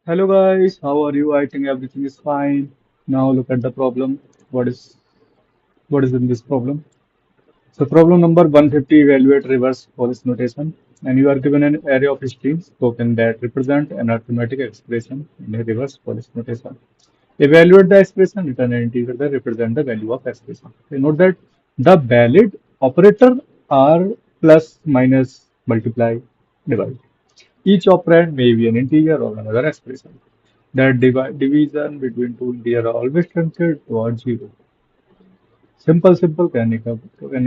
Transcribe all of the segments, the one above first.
Hello guys, how are you? I think everything is fine. Now look at the problem. What is in this problem? So problem number 150, evaluate reverse Polish notation. And you are given an array of strings token that represent an arithmetic expression in a reverse Polish notation. Evaluate the expression, return an integer that represent the value of expression. Okay, note that the valid operator are plus, minus, multiply, divide. Each operand may be an integer or another expression. That division between two integer are always truncated towards zero. Simple simple कहने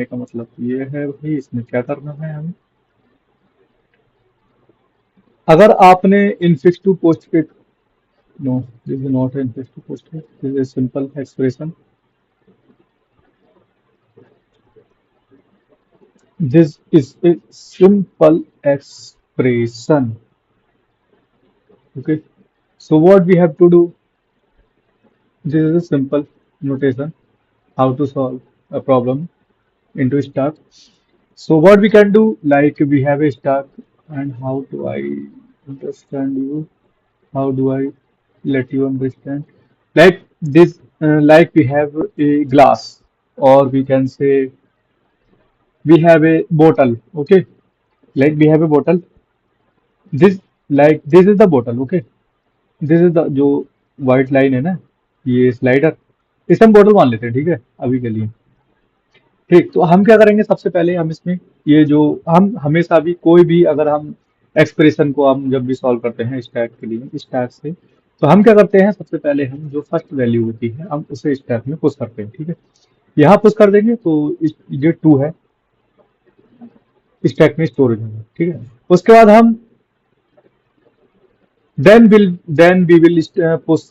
का मतलब ये है भाई इसमें क्या करना है हमें। अगर आपने infix to postfix no this is not infix to postfix this is simple expression this is a simple expression okay so what we have to do this is a simple notation how to solve a problem into stack. So what we can do, like we have a stack, and how do I understand you? How do I let you understand? Like this, like we have a glass, or we can say we have a bottle. Okay, like we have a bottle. This like this is the bottle. Okay, this is the जो white line है ना, ये slider, इसे हम bottle मान लेते हैं, ठीक है अभी के लिए। ठीक, तो हम क्या करेंगे, सबसे पहले हम इसमें ये जो हम हमेशा भी कोई भी अगर हम एक्सप्रेशन को हम जब भी सॉल्व करते हैं स्टैक के लिए स्टैक से, तो हम क्या करते हैं, सबसे पहले हम जो फर्स्ट वैल्यू होती है हम उसे स्टैक में पुश करते हैं। ठीक है, यहाँ पुश कर देंगे तो ये 2 है स्टैक में स्टोर हो जाएगा। ठीक है, उसके बाद हम then we will push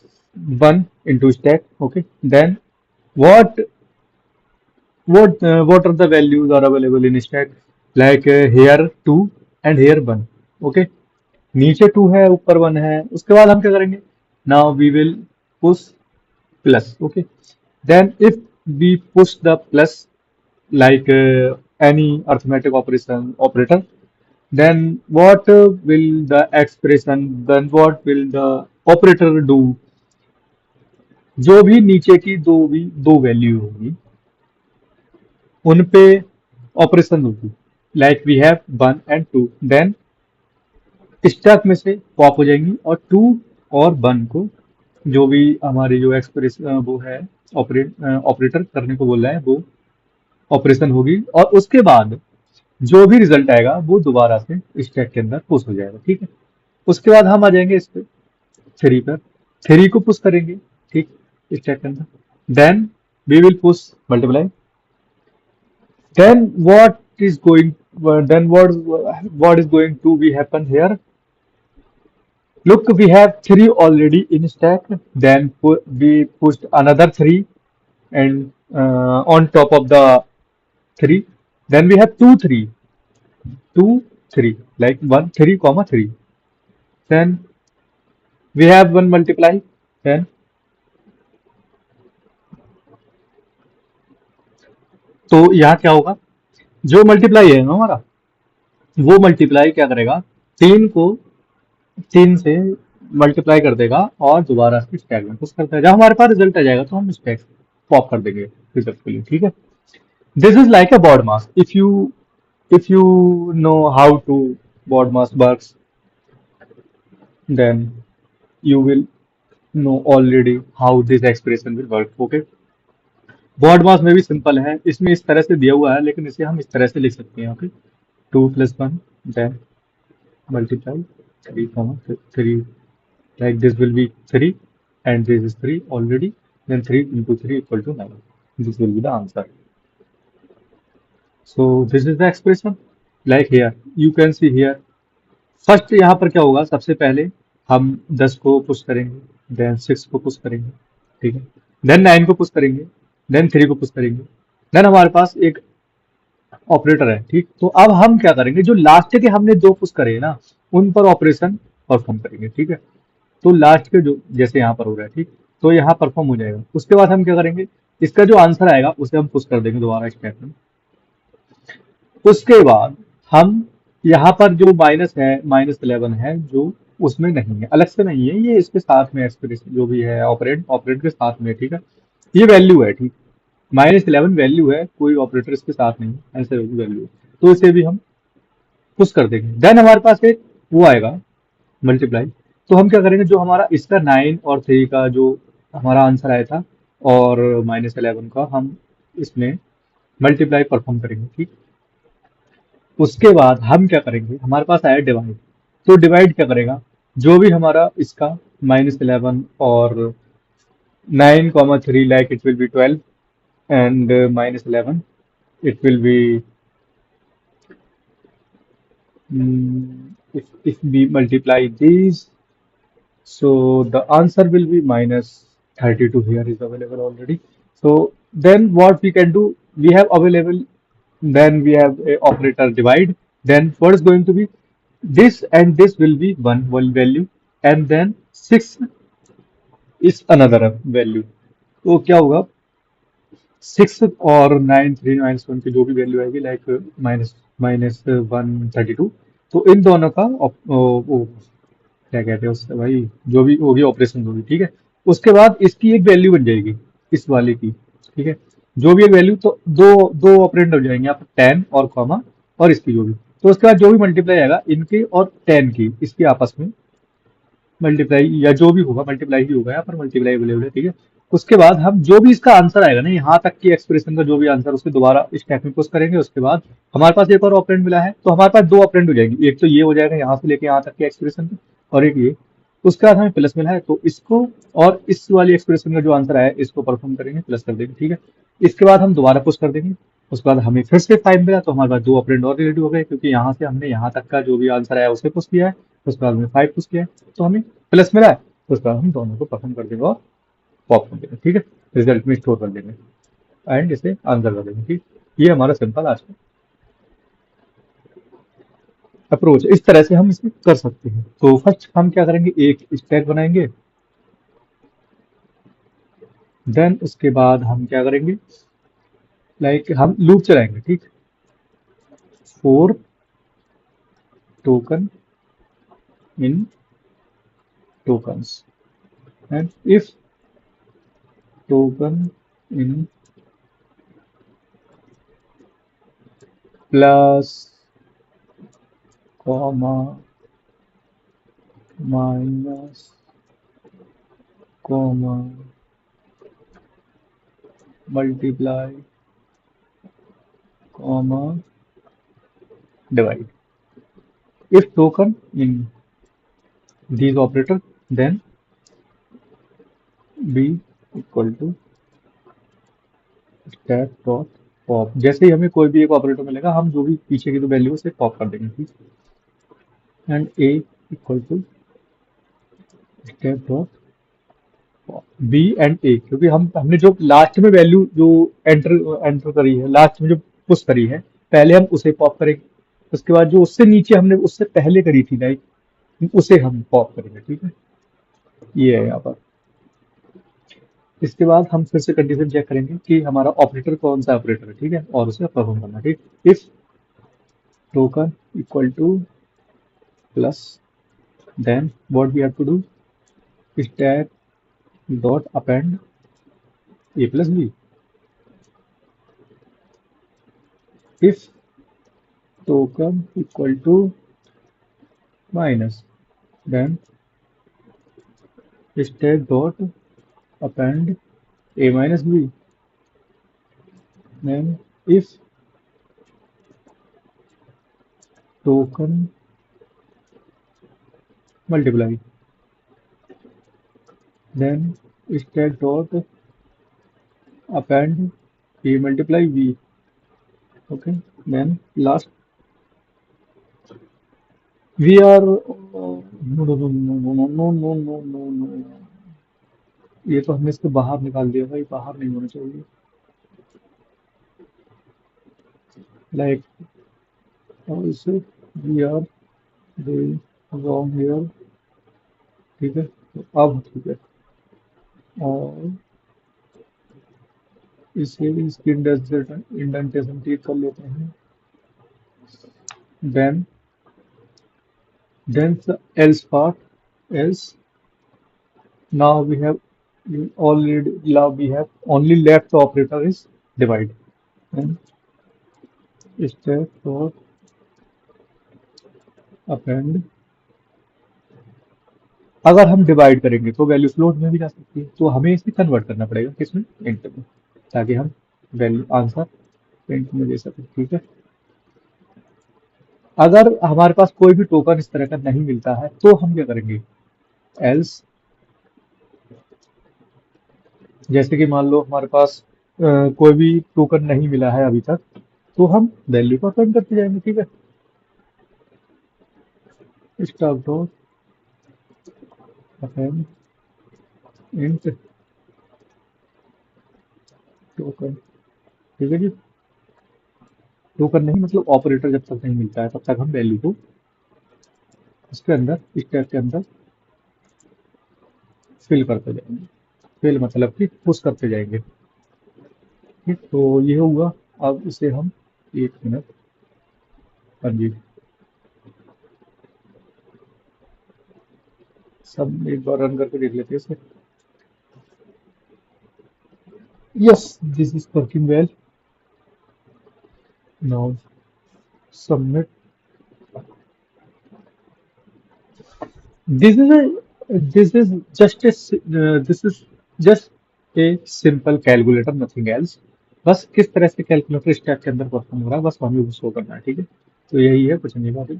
1 into stack। okay, then what what are the values are available in stack, like here 2 and here 1। okay, नीचे 2 है ऊपर 1 है, उसके बाद हम क्या करेंगे, now we will push plus। okay, then if we push the plus like any arithmetic operation operator, then what will the operator do, जो भी नीचे की दो वैल्यू होगी उन पे ऑपरेशन होगी, like we have 1 and 2, then stack में से पॉप हो जाएंगी और 2 और 1 को जो भी हमारी जो एक्सप्रेशन वो है ऑपरेटर करने को बोल रहा है वो ऑपरेशन होगी, और उसके बाद जो भी रिजल्ट आएगा वो दोबारा से स्टैक के अंदर पुश हो जाएगा। ठीक है, उसके बाद हम आ जाएंगे इस पे 3 पर, 3 को पुश करेंगे। ठीक, स्टैक के अंदर, then we will push multiply, then what is going to be happen here, look we have 3 already in stack, then we pushed another 3 and on top of the 3, then we have 2 3 like 1 3 comma 3, then we have 1 multiply, then तो यहाँ क्या होगा, जो multiply है ना हमारा वो multiply क्या करेगा, 3 को 3 से मल्टीप्लाई कर देगा और दोबारा से स्टैक में पुश करता है। जब हमारे पास रिजल्ट आ जाएगा तो हम स्टैक पॉप कर देंगे रिजल्ट के लिए। ठीक है, this is like a BODMAS, if you know how to board mass works, then you will know already how this expression will work। okay, बॉड मास में भी सिंपल है, इसमें इस तरह से दिया हुआ है लेकिन इसे हम इस तरह से लिख सकते हैं। Okay, 2 + 1 then multiply 3 comma 3, like this will be 3 and this is 3 already, then 3 into 3 equal to 9, this will be the answer। so this is the expression, like here you can see here, first यहाँ पर क्या होगा, सबसे पहले हम 10 को push करेंगे, then 6 को पुश करेंगे, ठीक है, देन 9 को पुश करेंगे, देन 3 को पुश करेंगे, देन हमारे पास एक ऑपरेटर है। ठीक, तो अब हम क्या करेंगे, जो लास्ट के हमने 2 पुश करे हैं ना उन पर ऑपरेशन परफॉर्म करेंगे। ठीक है, तो लास्ट के जो जैसे यहाँ पर हो रहा है, ठीक, तो यहाँ परफॉर्म हो जाएगा। उसके बाद हम क्या करेंगे, इसका जो आंसर आएगा उसे हम पुश कर देंगे दोबारा स्टैक में। उसके बाद हम यहाँ पर जो माइनस है -11 है जो उसमें नहीं है, अलग से नहीं है, ये इसके साथ में एक्सप्रेशन जो भी है ऑपरेंड ऑपरेंड के साथ में है, ठीक है। ये वैल्यू है, ठीक। -11 वैल्यू है, कोई ऑपरेटर इसके साथ नहीं है, ऐसे वैल्यू है। तो इसे भी हम पुश कर देंगे। देन हमारे पास एक वो आएगा मल्टीप्लाई। तो हम क्या करेंगे, जो हमारा इसका 9 और 3 का जो हमारा आंसर आया था और -11 का, हम इसमें मल्टीप्लाई परफॉर्म करेंगे, ठीक। उसके बाद हम क्या करेंगे, हमारे पास आया डिवाइड। तो डिवाइड क्या करेगा, जो भी हमारा इसका -11 और 9, 3, like it will be 12 and -11, it will be, if we multiply these, so the answer will be -32 here is available already. So then what we can do, we have available, then we have a operator divide. Then what is going to be, this and this will be one value, and then 6 is another value. तो क्या होगा, 6 और 9, 3, -1 की जो भी value आएगी, like -132, तो इन दोनों का वो क्या कहते हैं उससे भाई, जो भी होगी ऑपरेशन होगी, ठीक है। उसके बाद इसकी एक वैल्यू बन जाएगी, इस वाले की, ठीक है। जो भी एक वैल्यू, तो दो दो ऑपरेंड हो जाएंगे यहाँ पर, 10 और कॉमा और इसकी जो भी। तो उसके बाद जो भी मल्टीप्लाई आएगा इनके और 10 की, इसके आपस में मल्टीप्लाई, या जो भी होगा मल्टीप्लाई ही होगा, यहाँ पर मल्टीप्लाई अवेलेबल है, ठीक है। उसके बाद हम जो भी इसका आंसर आएगा ना, यहाँ तक की एक्सप्रेशन का जो भी आंसर, उसके दोबारा स्टैक में पुश करेंगे। उसके बाद हमारे पास एक और ऑपरेंड मिला है, तो हमारे पास दो ऑपरेंड हो जाएंगे, एक तो ये हो जाएगा यहाँ से लेके यहाँ तक के एक्सप्रेशन, और एक ये। उसके बाद हमें प्लस मिला है, तो इसको और इस वाली एक्सप्रेशन का जो आंसर आया इसको परफॉर्म करेंगे, प्लस कर देंगे, ठीक है। इसके बाद हम दोबारा पुश कर देंगे। उसके बाद हमें फिर से 5 मिला, तो हमारे पास दो ऑपरेंड और रेडी हो गए, क्योंकि यहाँ से हमने यहाँ तक का जो भी आंसर आया उसे पुश किया है। उसके बाद हमने 5 पुश किया है, तो हमें प्लस मिला है। तो उसके बाद हम दोनों को परफॉर्म कर देंगे और पॉप कर देंगे, ठीक है। रिजल्ट में स्टोर कर देंगे एंड इसे आंसर कर देंगे, ठीक। ये हमारा सिंपल आज का अप्रोच है, इस तरह से हम इसे कर सकते हैं। तो फर्स्ट हम क्या करेंगे, एक स्टैक बनाएंगे। देन उसके बाद हम क्या करेंगे, लाइक हम लूप चलाएंगे, ठीक। Four token in tokens and if token in plus comma minus comma multiply comma divide, if token in these operator, then b equal to stack dot pop। जैसे ही हमें कोई भी एक ऑपरेटर मिलेगा, हम जो भी पीछे की जो वैल्यू उसे पॉप कर देंगे, ठीक। And a equal to stack dot b and a, क्योंकि हमने जो लास्ट में वैल्यू जो एंटर एंटर करी है, लास्ट में जो पुश करी है, पहले हम उसे पॉप करेंगे। उसके बाद जो उससे नीचे हमने उससे पहले करी थी, लाइक उसे हम पॉप करेंगे, ठीक है। ये है यहाँ पर। इसके बाद हम फिर से कंडीशन चेक करेंगे कि हमारा ऑपरेटर कौन सा ऑपरेटर है, ठीक है, और उसे परफॉर्म करना, ठीक। If token equal to plus, then what we have to do, stack dot append a plus b. If token equal to minus, then stack dot append a minus b, then if token multiply, then stack dot append a multiply b, okay, then last we are no, ये तो हमने इसको बाहर निकाल दिया भाई, बाहर नहीं होना चाहिए, like also we are doing wrong here, ठीक है। तो अब ठीक है, और इसे इसकी इंडेंटेशन ठीक कर लेते हैं। then the else part, else now we have only left the operator is divide and step for append। अगर हम डिवाइड करेंगे तो वैल्यू फ्लोट में भी जा सकती है, तो हमें इसे कन्वर्ट करना पड़ेगा किसमें, इंट में, ताकि हम वैल्यू आंसर इंट में दे सकें। ठीक है, अगर हमारे पास कोई भी टोकन इस तरह का नहीं मिलता है तो हम क्या करेंगे, एल्स जैसे कि मान लो हमारे पास कोई भी टोकन नहीं मिला है अभी तक, तो हम वैल्यू को अपेंड करते जाएंगे। ठीक है, stop dot append int token. ठीक है जी, टोकन नहीं मतलब ऑपरेटर जब तक नहीं मिलता है तब तक हम वैल्यू को इसके अंदर स्टैक के अंदर फिल करते जाएंगे। फिल मतलब कि पुश करते जाएंगे। ठीक, तो ये हुआ। अब इसे हम एक मिनट, हाँ जी, सब एक बार रन करके देख लेते हैं इसे। Yes, this is working well. Now submit. This is this is just this is just a simple calculator, nothing else। बस किस तरह से कैलकुलेटर स्टैक के अंदर परफॉर्म हो रहा है बस हमें वो शो करना है। ठीक है, तो यही है, कुछ नहीं बात है।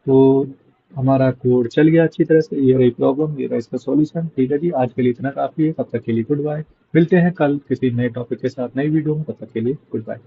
तो हमारा कोड चल गया अच्छी तरह से, ये रही प्रॉब्लम, ये रहा इसका सॉल्यूशन। ठीक है जी, आज के लिए इतना काफी है, तब तक के लिए गुड बाय। मिलते हैं कल किसी नए टॉपिक के साथ नई वीडियो में, तब तक के लिए गुड बाय।